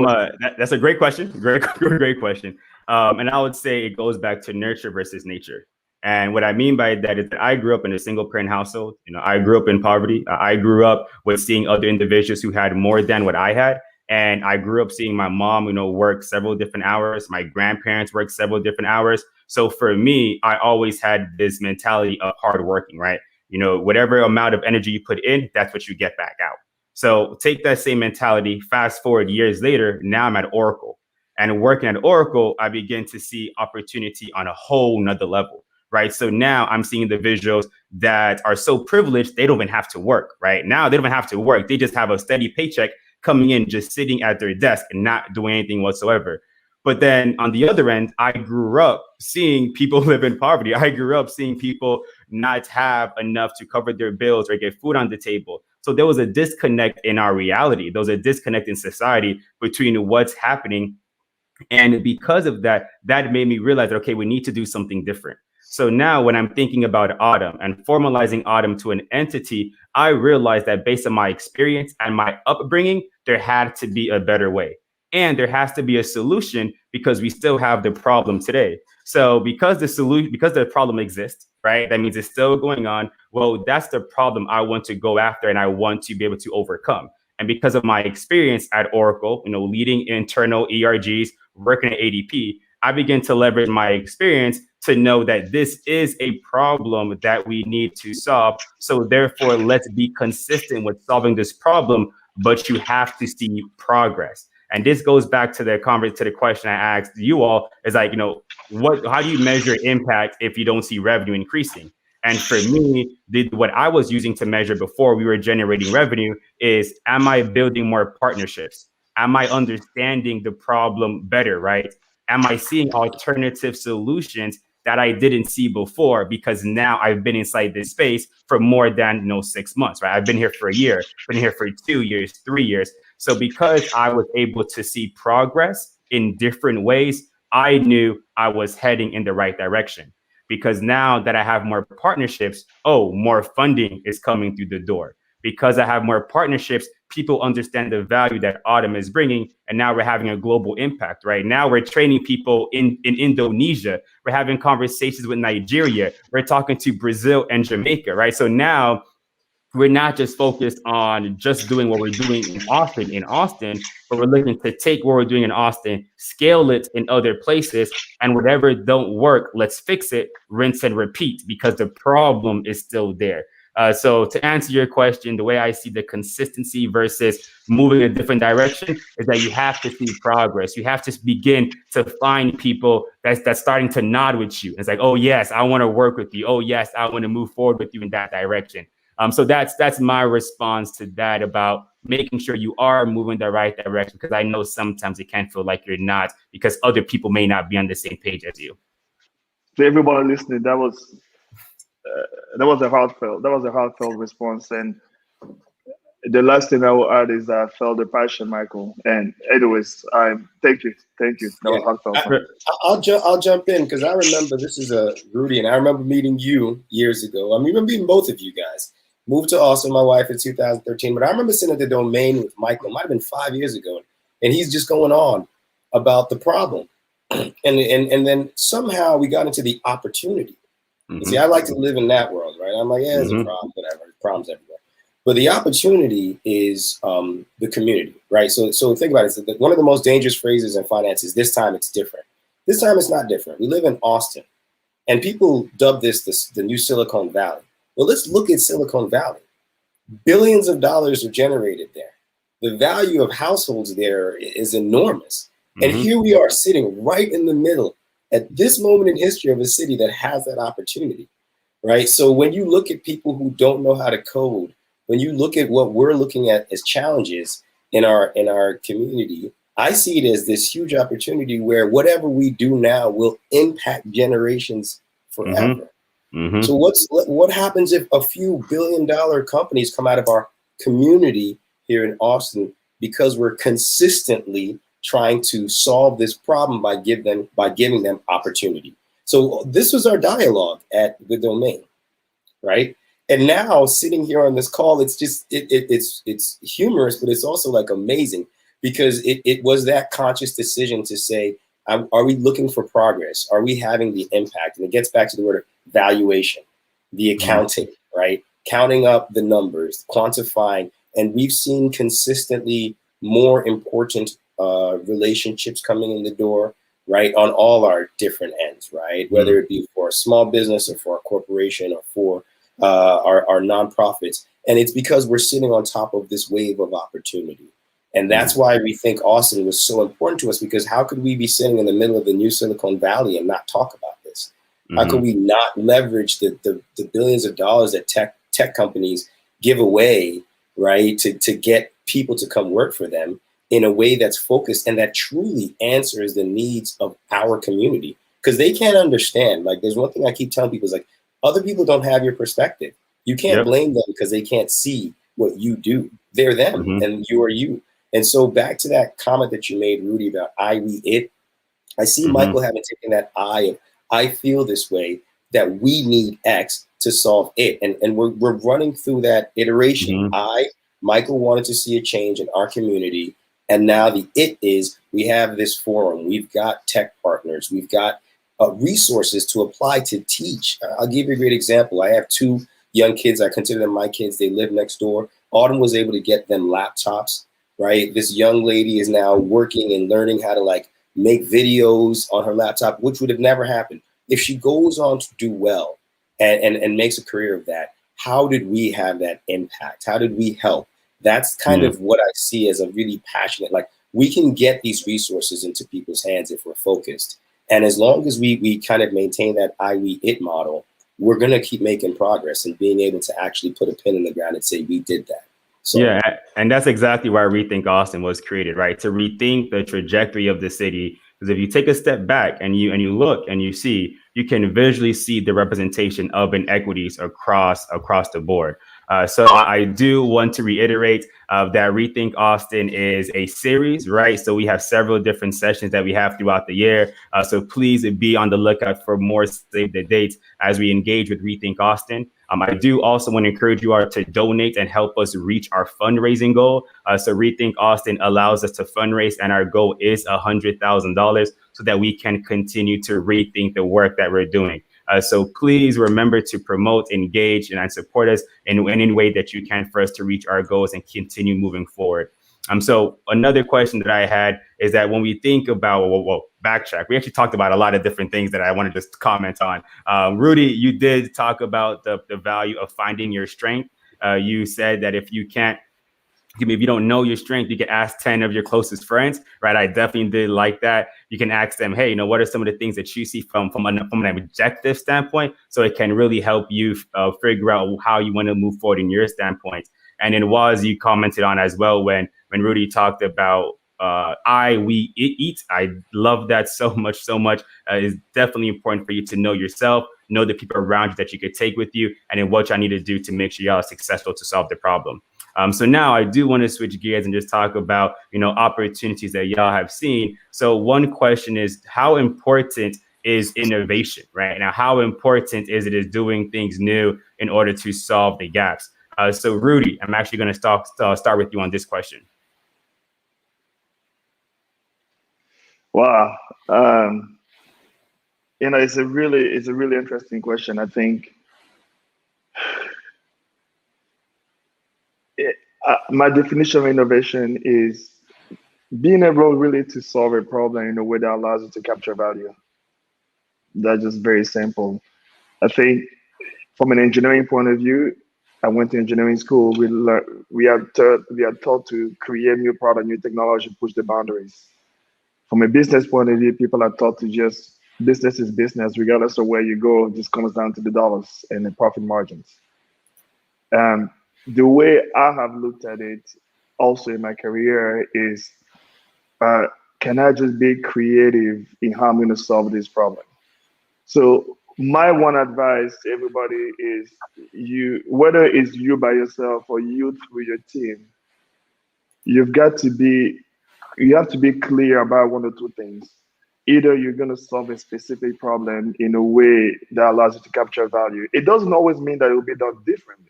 that's a great question. Great question. And I would say it goes back to nurture versus nature. And what I mean by that is that I grew up in a single parent household. You know, I grew up in poverty. I grew up with seeing other individuals who had more than what I had. And I grew up seeing my mom, work several different hours. My grandparents worked several different hours. So for me, I always had this mentality of hard working, right? Whatever amount of energy you put in, that's what you get back out. So take that same mentality, fast forward years later, now I'm at Oracle. And working at Oracle, I began to see opportunity on a whole nother level, right? So now I'm seeing individuals that are so privileged, they don't even have to work, right? Now they don't even have to work. They just have a steady paycheck coming in, just sitting at their desk and not doing anything whatsoever. But then on the other end, I grew up seeing people live in poverty. I grew up seeing people not have enough to cover their bills or get food on the table. So there was a disconnect in our reality. There was a disconnect in society between what's happening. And because of that, that made me realize that, okay, we need to do something different. So now when I'm thinking about Autumn and formalizing Autumn to an entity, I realized that based on my experience and my upbringing, there had to be a better way. And there has to be a solution because we still have the problem today. So because the problem exists, right? That means it's still going on. Well, that's the problem I want to go after and I want to be able to overcome. And because of my experience at Oracle, leading internal ERGs, working at ADP, I began to leverage my experience to know that this is a problem that we need to solve. So therefore, let's be consistent with solving this problem, but you have to see progress. And this goes back to the question I asked you all is like, how do you measure impact if you don't see revenue increasing? And for me, what I was using to measure before we were generating revenue is, am I building more partnerships? Am I understanding the problem better, right? Am I seeing alternative solutions that I didn't see before? Because now I've been inside this space for more than 6 months, right? I've been here for a year, been here for 2 years, 3 years. So because I was able to see progress in different ways, I knew I was heading in the right direction. Because now that I have more partnerships, more funding is coming through the door. Because I have more partnerships, people understand the value that Autumn is bringing. And now we're having a global impact, right? Now we're training people in Indonesia. We're having conversations with Nigeria. We're talking to Brazil and Jamaica, right? So now we're not just focused on just doing what we're doing in Austin, but we're looking to take what we're doing in Austin, scale it in other places, and whatever don't work, let's fix it, rinse and repeat, because the problem is still there. So to answer your question, the way I see the consistency versus moving in a different direction is that you have to see progress. You have to begin to find people that's starting to nod with you. It's like, oh, yes, I want to work with you. Oh, yes, I want to move forward with you in that direction. So that's my response to that, about making sure you are moving the right direction, because I know sometimes it can feel like you're not, because other people may not be on the same page as you. To everybody listening, that was a heartfelt response. And the last thing I will add is I felt the passion, Michael. And anyways, thank you. That was heartfelt. I'll jump in, because I remember this is Rudi, and I remember meeting you years ago. I remember meeting both of you guys. Moved to Austin, my wife, in 2013. But I remember sitting at the Domain with Michael. It might have been 5 years ago, and he's just going on about the problem, and then somehow we got into the opportunity. Mm-hmm. See, I like to live in that world, right? I'm like, there's a problem, whatever. Problems everywhere. But the opportunity is the community, right? So think about it. So one of the most dangerous phrases in finance is, this time it's different. This time it's not different. We live in Austin, and people dub this the new Silicon Valley. Well, let's look at Silicon Valley. Billions of dollars are generated there. The value of households there is enormous. Mm-hmm. And here we are sitting right in the middle at this moment in history of a city that has that opportunity, right? So when you look at people who don't know how to code, when you look at what we're looking at as challenges in our community, I see it as this huge opportunity where whatever we do now will impact generations forever. Mm-hmm. Mm-hmm. So what happens if a few billion-dollar companies come out of our community here in Austin because we're consistently trying to solve this problem by giving them opportunity? So this was our dialogue at the Domain, right? And now sitting here on this call, it's just it's humorous, but it's also like amazing, because it was that conscious decision to say, are we looking for progress? Are we having the impact? And it gets back to the word of valuation, the accounting, right? Counting up the numbers, quantifying, and we've seen consistently more important relationships coming in the door, right? On all our different ends, right? Whether it be for a small business or for a corporation or for our nonprofits. And it's because we're sitting on top of this wave of opportunity. And that's why ReThink Austin was so important to us, because how could we be sitting in the middle of the new Silicon Valley and not talk about this? How could we not leverage the billions of dollars that tech companies give away, right, to get people to come work for them in a way that's focused and that truly answers the needs of our community? Because they can't understand. Like, there's one thing I keep telling people is, like, other people don't have your perspective. You can't blame them because they can't see what you do. They're them and you are you. And so back to that comment that you made, Rudi, about I, we, it, I see Michael having taken that I feel this way, that we need X to solve it. And we're running through that iteration. Michael wanted to see a change in our community. And now the it is, we have this forum. We've got tech partners. We've got resources to apply to teach. I'll give you a great example. I have 2 young kids. I consider them my kids. They live next door. Autumn was able to get them laptops, right? This young lady is now working and learning how to, like, make videos on her laptop, which would have never happened. If she goes on to do well and makes a career of that, how did we have that impact? How did we help? That's kind of what I see as a really passionate, like, we can get these resources into people's hands if we're focused. And as long as we kind of maintain that I, we, it model, we're going to keep making progress and being able to actually put a pin in the ground and say, we did that. So, yeah, and that's exactly why ReThink Austin was created, right? To rethink the trajectory of the city. Because if you take a step back and you look and you see, you can visually see the representation of inequities across the board. So I do want to reiterate that ReThink Austin is a series, right? So we have several different sessions that we have throughout the year. So please be on the lookout for more save the dates as we engage with ReThink Austin. I do also want to encourage you all to donate and help us reach our fundraising goal. So ReThink Austin allows us to fundraise, and our goal is $100,000 so that we can continue to rethink the work that we're doing. So please remember to promote, engage, and support us in any way that you can for us to reach our goals and continue moving forward. So another question that I had is that when we think about, backtrack, we actually talked about a lot of different things that I wanted to comment on. Rudi, you did talk about the value of finding your strength. You said that if you don't know your strength, you can ask 10 of your closest friends, right? I definitely did like that. You can ask them, hey, what are some of the things that you see from an objective standpoint? So it can really help you figure out how you want to move forward in your standpoint. And then you commented on as well when Rudi talked about I, we, it, eat. I love that so much. It's definitely important for you to know yourself, know the people around you that you could take with you, and then what y'all need to do to make sure y'all are successful to solve the problem. So now I do want to switch gears and just talk about, opportunities that y'all have seen. So one question is, how important is innovation, right? Now, how important is doing things new in order to solve the gaps? So Rudi, I'm actually going to start with you on this question. Wow. It's a really interesting question. I think my definition of innovation is being able really to solve a problem in a way that allows you to capture value. That's just very simple. I think from an engineering point of view, I went to engineering school. We are taught to create new product, new technology, push the boundaries. From a business point of view, people are taught to just, business is business, regardless of where you go, it just comes down to the dollars and the profit margins. The way I have looked at it also in my career is, can I just be creative in how I'm going to solve this problem? So my one advice to everybody is, whether it's you by yourself or you through your team, you have to be clear about one or two things. Either you're going to solve a specific problem in a way that allows you to capture value. It doesn't always mean that it will be done differently.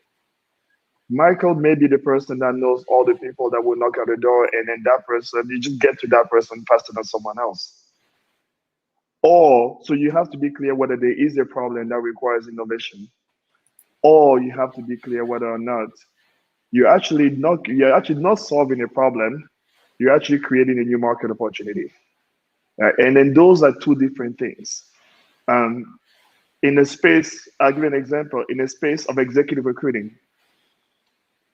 Michael may be the person that knows all the people that will knock at the door, and then that person, you just get to that person faster than someone else. Or, so you have to be clear whether there is a problem that requires innovation, or you have to be clear whether or not you're actually not solving a problem, you're actually creating a new market opportunity. And then those are two different things. In a space, I'll give you an example, in a space of executive recruiting,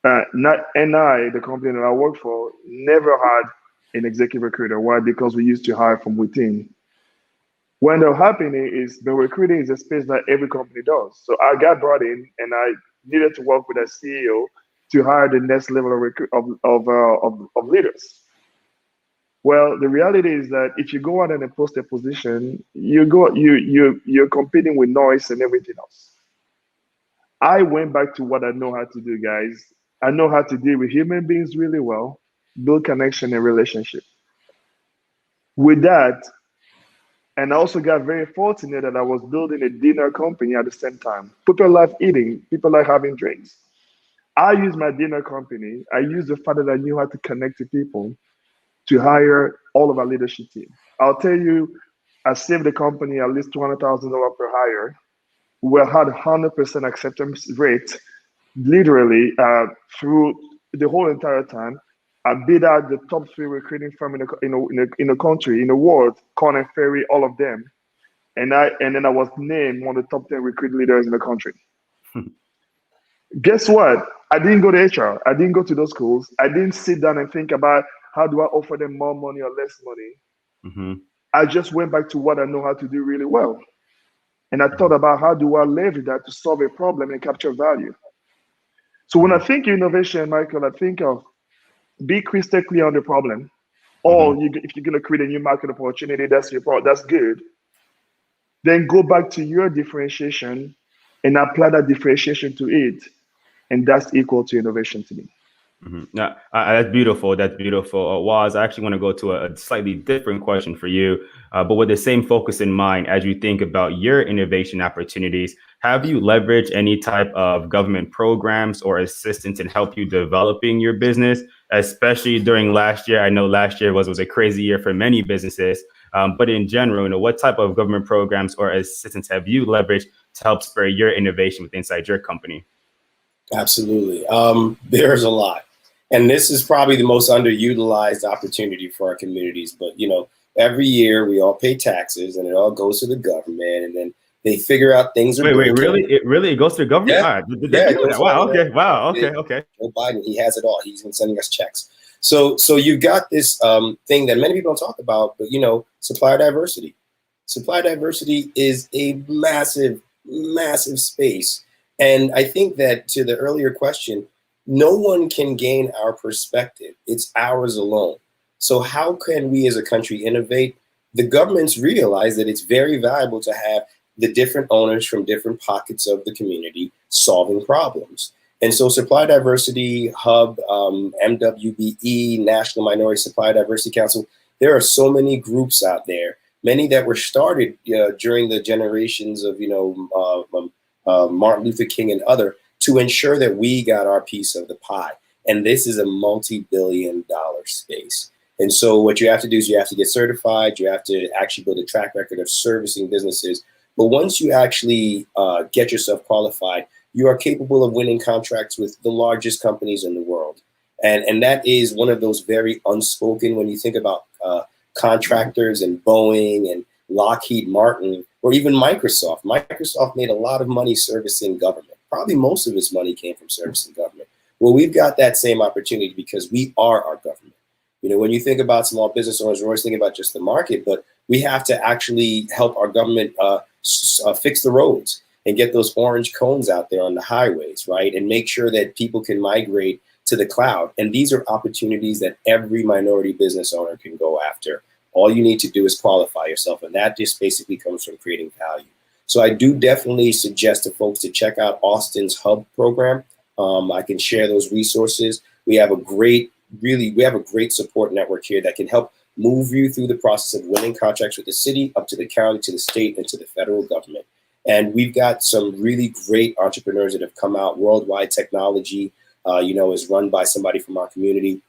The company that I work for, never had an executive recruiter. Why? Because we used to hire from within. What ended up happening is the recruiting is a space that every company does. So I got brought in, and I needed to work with a CEO to hire the next level of leaders. Well, the reality is that if you go out and post a position, you're competing with noise and everything else. I went back to what I know how to do, guys. I know how to deal with human beings really well, build connection and relationship. With that, and I also got very fortunate that I was building a dinner company at the same time. People like eating, people like having drinks. I use my dinner company. I use the fact that I knew how to connect to people to hire all of our leadership team. I'll tell you, I saved the company at least $200,000 per hire. We had 100% acceptance rate, literally through the whole entire time. I beat out the top 3 recruiting firm in the country, in the world, Korn & Ferry, all of them. And then I was named one of the top 10 recruit leaders in the country. Guess what? I didn't go to HR. I didn't go to those schools. I didn't sit down and think about how do I offer them more money or less money. Mm-hmm. I just went back to what I know how to do really well. And I thought about how do I leverage that to solve a problem and capture value. So when I think innovation, Michael, I think of be crystal clear on the problem. Or if you're going to create a new market opportunity, that's your problem. That's good. Then go back to your differentiation and apply that differentiation to it. And that's equal to innovation to me. Yeah, that's beautiful. That's beautiful. Waz, I actually want to go to a slightly different question for you, but with the same focus in mind as you think about your innovation opportunities. Have you leveraged any type of government programs or assistance in help you developing your business, especially during last year? I know last year was a crazy year for many businesses, but in general, what type of government programs or assistance have you leveraged to help spur your innovation inside your company? Absolutely. There's a lot. And this is probably the most underutilized opportunity for our communities. But, every year we all pay taxes and it all goes to the government, and then they figure out things. Wait, really? It goes to the government? Yeah. Wow. Okay. Joe Biden, he has it all. He's been sending us checks. So you've got this thing that many people don't talk about, but, supplier diversity. Supply diversity is a massive, massive space. And I think that to the earlier question, no one can gain our perspective. It's ours alone. So how can we as a country innovate? The governments realize that it's very valuable to have the different owners from different pockets of the community solving problems. And so Supply Diversity Hub, MWBE, National Minority Supply Diversity Council, there are so many groups out there, many that were started during the generations of, Martin Luther King and other, to ensure that we got our piece of the pie. And this is a multi-billion-dollar space. And so what you have to do is you have to get certified. You have to actually build a track record of servicing businesses. But once you actually get yourself qualified, you are capable of winning contracts with the largest companies in the world. And that is one of those very unspoken, when you think about contractors and Boeing and Lockheed Martin, or even Microsoft. Microsoft made a lot of money servicing government. Probably most of its money came from servicing government. Well, we've got that same opportunity because we are our government. When you think about small business owners, we're always thinking about just the market, but we have to actually help our government fix the roads and get those orange cones out there on the highways, right? And make sure that people can migrate to the cloud. And these are opportunities that every minority business owner can go after. All you need to do is qualify yourself, and that just basically comes from creating value. So I do definitely suggest to folks to check out Austin's Hub program. I can share those resources. We have a great support network here that can help move you through the process of winning contracts with the city, up to the county, to the state, and to the federal government. And we've got some really great entrepreneurs that have come out. Worldwide Technology, is run by somebody from our community.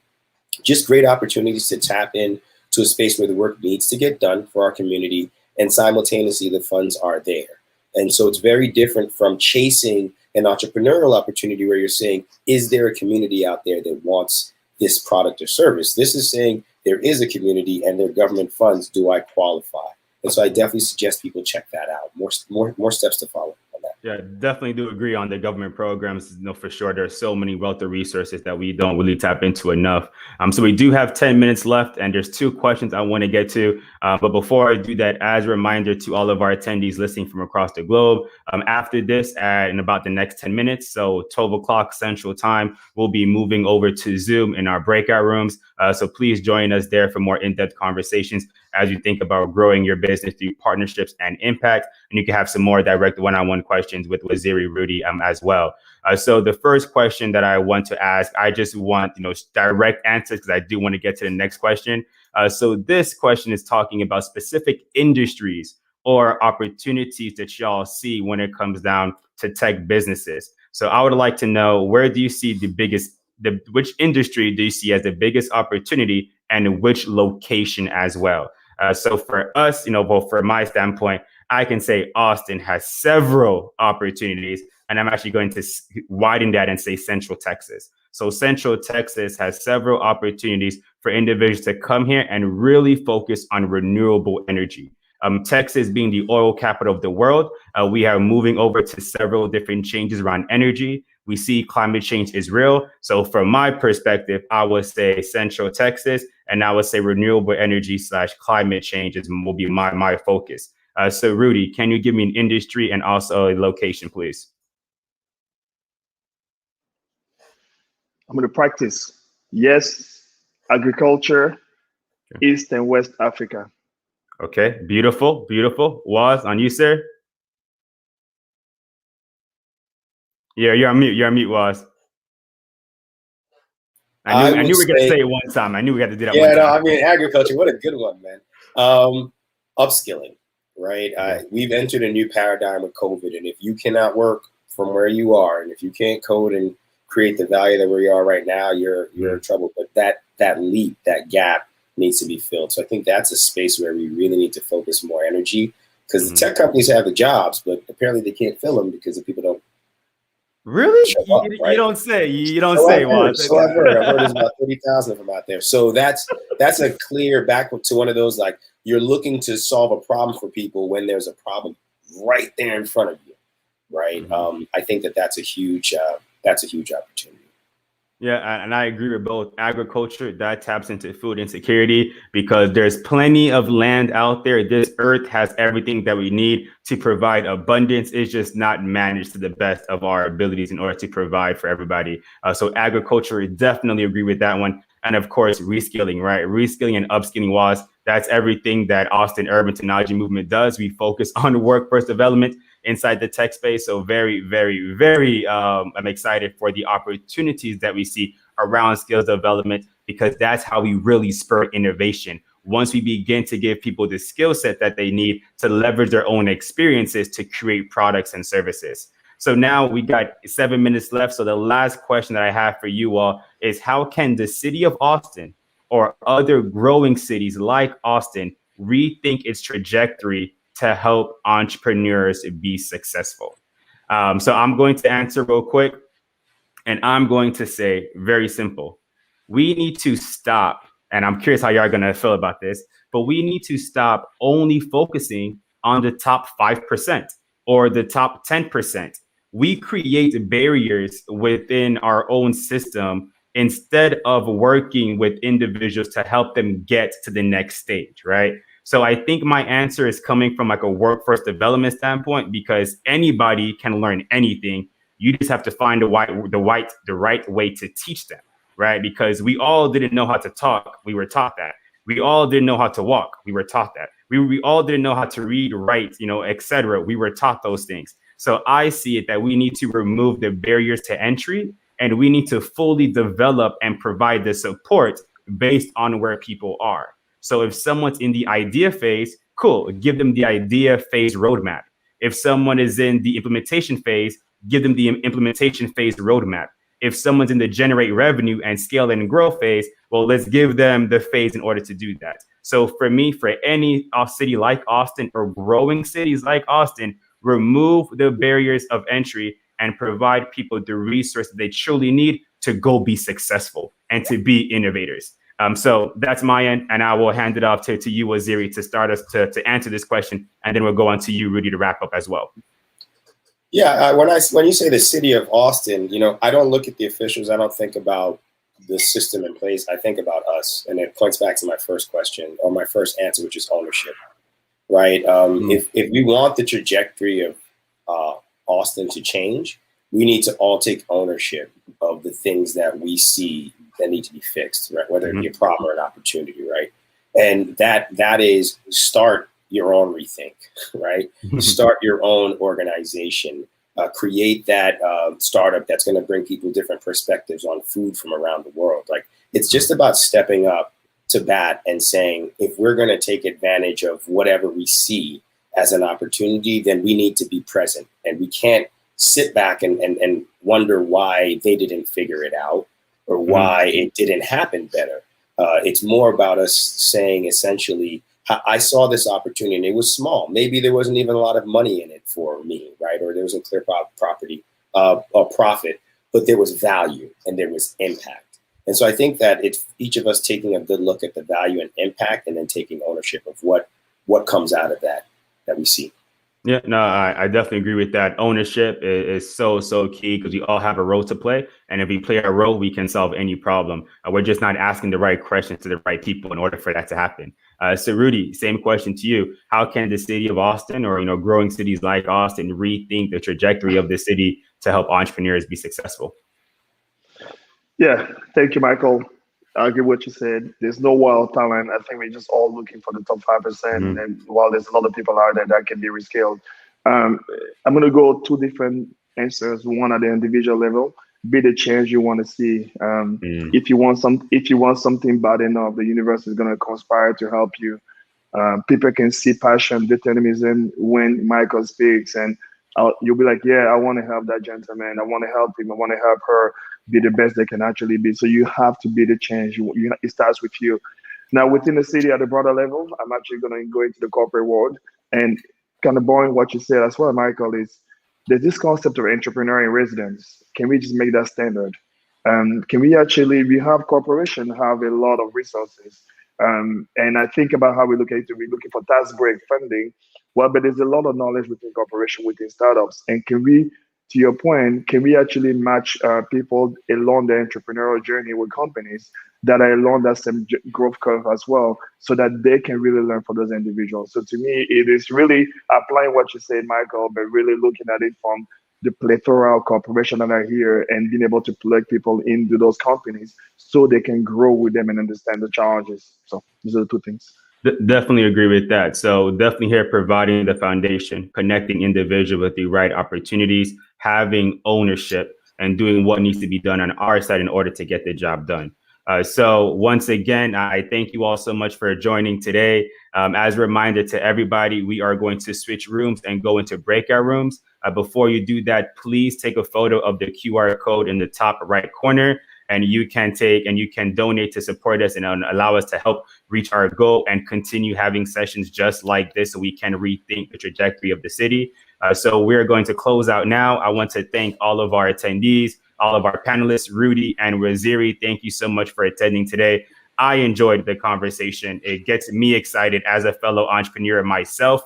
Just great opportunities to tap in to a space where the work needs to get done for our community, and simultaneously the funds are there. And so it's very different from chasing an entrepreneurial opportunity where you're saying, is there a community out there that wants this product or service? This is saying there is a community and their government funds, do I qualify? And so I definitely suggest people check that out. More steps to follow on that. Yeah, definitely do agree on the government programs. For sure, there are so many wealth of resources that we don't really tap into enough. So we do have 10 minutes left, and there's two questions I want to get to. But before I do that, as a reminder to all of our attendees listening from across the globe, after this, in about the next 10 minutes, so 12 o'clock Central Time, we'll be moving over to Zoom in our breakout rooms. So please join us there for more in-depth conversations as you think about growing your business through partnerships and impact. And you can have some more direct one-on-one questions with Waziri, Rudi as well. So the first question that I want to ask, I just want direct answers because I do want to get to the next question. So this question is talking about specific industries or opportunities that y'all see when it comes down to tech businesses. So I would like to know, where do you see which industry do you see as the biggest opportunity, and which location as well? So for us, well, from my standpoint, I can say Austin has several opportunities, and I'm actually going to widen that and say Central Texas. So Central Texas has several opportunities for individuals to come here and really focus on renewable energy. Texas being the oil capital of the world, we are moving over to several different changes around energy. We see climate change is real. So from my perspective, I would say Central Texas, and I would say renewable energy / climate change will be my focus. So Rudi, can you give me an industry and also a location, please? I'm going to practice. Yes, agriculture, East and West Africa. Okay, beautiful, beautiful. Waz, on you, sir? Yeah, you're on mute, Waz. I knew we were going to say it one time. I knew we had to do that one time. Yeah, no, I mean, agriculture, what a good one, man. Upskilling, right? We've entered a new paradigm with COVID, and if you cannot work from where you are, and if you can't code and create the value that where you are right now, you're in trouble. But that leap, that gap needs to be filled. So I think that's a space where we really need to focus more energy, because the tech companies have the jobs, but apparently they can't fill them because the people don't. Really? Up, right? You don't say. You don't say. So I've heard there's about 30,000 of them out there. So that's a clear back to one of those, like, you're looking to solve a problem for people when there's a problem right there in front of you, right? I think that's a huge opportunity. Yeah, and I agree with both. Agriculture, that taps into food insecurity because there's plenty of land out there. This earth has everything that we need to provide abundance. It's just not managed to the best of our abilities in order to provide for everybody. So agriculture, definitely agree with that one. And of course, reskilling, right? Reskilling and upskilling was, that's everything that Austin Urban Technology Movement does. We focus on workforce development inside the tech space. So very, very, very, I'm excited for the opportunities that we see around skills development, because that's how we really spur innovation. Once we begin to give people the skill set that they need to leverage their own experiences to create products and services. So now we got 7 minutes left. So the last question that I have for you all is, how can the city of Austin or other growing cities like Austin rethink its trajectory to help entrepreneurs be successful? So I'm going to answer real quick, and I'm going to say very simple. We need to stop, and I'm curious how y'all are going to feel about this, but we need to stop only focusing on the top 5% or the top 10%. We create barriers within our own system instead of working with individuals to help them get to the next stage, right? So I think my answer is coming from like a workforce development standpoint, because anybody can learn anything. You just have to find the right way to teach them, right? Because we all didn't know how to talk. We were taught that. We all didn't know how to walk. We were taught that. We all didn't know how to read, write, etc. We were taught those things. So I see it that we need to remove the barriers to entry, and we need to fully develop and provide the support based on where people are. So if someone's in the idea phase, cool, give them the idea phase roadmap. If someone is in the implementation phase, give them the implementation phase roadmap. If someone's in the generate revenue and scale and grow phase, well, let's give them the phase in order to do that. So for me, for any city like Austin or growing cities like Austin, remove the barriers of entry and provide people the resources they truly need to go be successful and to be innovators. So that's my end, and I will hand it off to you, Waziri, to start us to answer this question, and then we'll go on to you, Rudi, to wrap up as well. Yeah, when you say the city of Austin, I don't look at the officials. I don't think about the system in place. I think about us, and it points back to my first question or my first answer, which is ownership, right? If we want the trajectory of Austin to change, we need to all take ownership of the things that we see that need to be fixed, right? Whether it be a problem or an opportunity, right? And that is start your own ReThink, right? Start your own organization, create that startup that's going to bring people different perspectives on food from around the world. Like, it's just about stepping up to bat and saying, if we're going to take advantage of whatever we see as an opportunity, then we need to be present, and we can't sit back and wonder why they didn't figure it out or why it didn't happen better. It's more about us saying, essentially, I saw this opportunity and it was small. Maybe there wasn't even a lot of money in it for me, right? Or there was a clear profit, but there was value and there was impact. And so I think that it's each of us taking a good look at the value and impact, and then taking ownership of what comes out of that we see. Yeah, no, I definitely agree with that. Ownership is so key, because we all have a role to play. And if we play our role, we can solve any problem. We're just not asking the right questions to the right people in order for that to happen. So Rudi, same question to you. How can the city of Austin, or growing cities like Austin, rethink the trajectory of the city to help entrepreneurs be successful? Yeah, thank you, Michael. I agree with what you said. There's no wild talent. I think we're just all looking for the top 5%. And while there's a lot of people out there that can be rescaled, I'm going to go two different answers. One at the individual level: be the change you want to see. If you want something bad enough, the universe is going to conspire to help you. People can see passion, determinism when Michael speaks, and you'll be like, yeah, I want to help that gentleman. I want to help him. I want to help her be the best they can actually be. So you have to be the change. It starts with you. Now, within the city at a broader level, I'm actually going to go into the corporate world, and kind of borrowing what you said as well, Michael, is there's this concept of entrepreneur in residence. Can we just make that standard? Can we have corporations have a lot of resources. And I think about how we look at it, we're looking for tax break funding. Well, but there's a lot of knowledge within corporation, within startups. And can we, to your point, can we actually match people along the entrepreneurial journey with companies that are along that same growth curve as well, so that they can really learn from those individuals? So to me, it is really applying what you said, Michael, but really looking at it from the plethora of corporations that are here, and being able to plug people into those companies so they can grow with them and understand the challenges. So these are the two things. Definitely agree with that. So definitely here providing the foundation, connecting individuals with the right opportunities, having ownership, and doing what needs to be done on our side in order to get the job done. So once again, I thank you all so much for joining today. As a reminder to everybody, we are going to switch rooms and go into breakout rooms. Before you do that, please take a photo of the QR code in the top right corner, and you can donate to support us and allow us to help reach our goal and continue having sessions just like this, so we can rethink the trajectory of the city. So we're going to close out now. I want to thank all of our attendees, all of our panelists, Rudi and Waziri. Thank you so much for attending today. I enjoyed the conversation. It gets me excited as a fellow entrepreneur myself,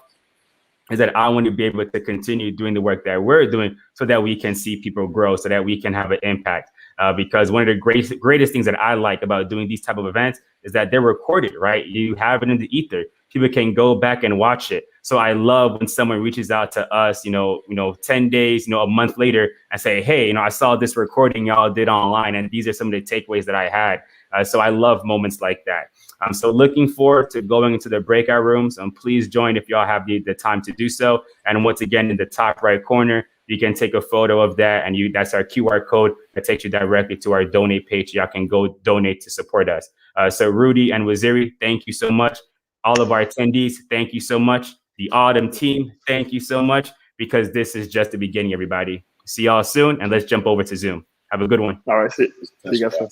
is that I want to be able to continue doing the work that we're doing, so that we can see people grow, so that we can have an impact. Because one of the greatest things that I like about doing these type of events is that they're recorded, right? You have it in the ether. People can go back and watch it. So I love when someone reaches out to us, 10 days, a month later, and say, hey, I saw this recording y'all did online, and these are some of the takeaways that I had. So I love moments like that. So looking forward to going into the breakout rooms. Please join if y'all have the time to do so. And once again, in the top right corner, you can take a photo of that, and that's our QR code that takes you directly to our donate page. Y'all can go donate to support us. So Rudi and Waziri, thank you so much. All of our attendees, thank you so much. The Autumn team, thank you so much, because this is just the beginning, everybody. See y'all soon, and let's jump over to Zoom. Have a good one. All right, see you guys soon.